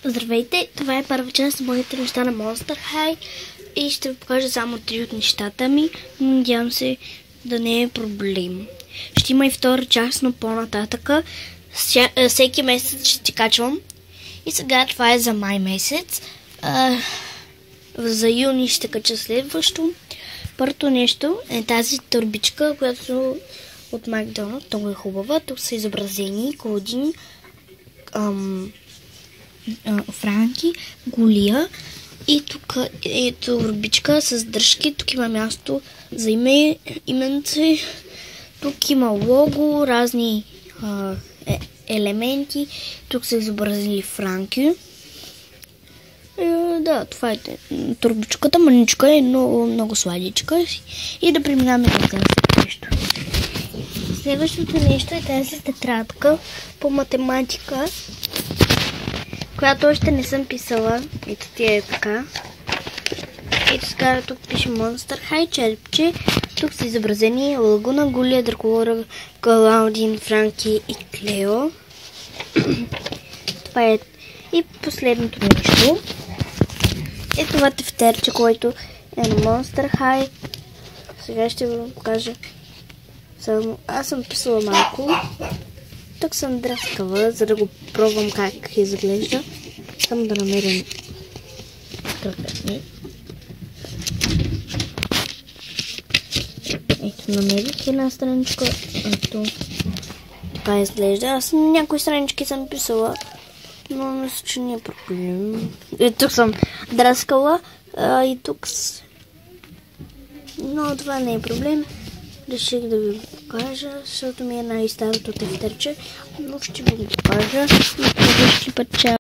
Здравейте, това е първа част от моите неща на Monster High и ще ви покажа само 3 от нещата ми. Надявам се да не е проблем. Ще има и втора част, но по-нататъка. Всеки месец ще ти качвам. И сега това е за май месец. За юни ще кача следващо. Първото нещо е тази турбичка, която от Макдоналд. Много е хубава. Тук са изобразени Клодин, Франки, Голия. И тук е турбичка с дръжки. Тук има място за именце. Тук има лого, разни елементи. Тук са изобразили Франки. Да, това е турбичката. Маничка е много сладичка. И да преминаваме към следващото нещо. Следващото нещо е тази тетрадка по математика, която още не съм писала. Ето тя е така. Ето сега тук пише Monster High, черепче. Тук са изобразени Лагуна, Голия, Дракулора, Клаудин, Франки и Клео. Това е и последното нещо. Е това тефтерче, което е на Monster High. Сега ще ви покажа. Аз съм писала малко. Тук съм драскала, за да го пробвам как изглежда. Само да намерим кръгът. Ето, намерих една страничка. Ето, така изглежда. Аз някои странички съм писала, но мисля, че не е проблем. Тук съм драскала и тук. Но това не е проблем. Реших да ви покажа, защото ми е най-старото тефтерче, но ще ви го покажа. И следващия път, чао!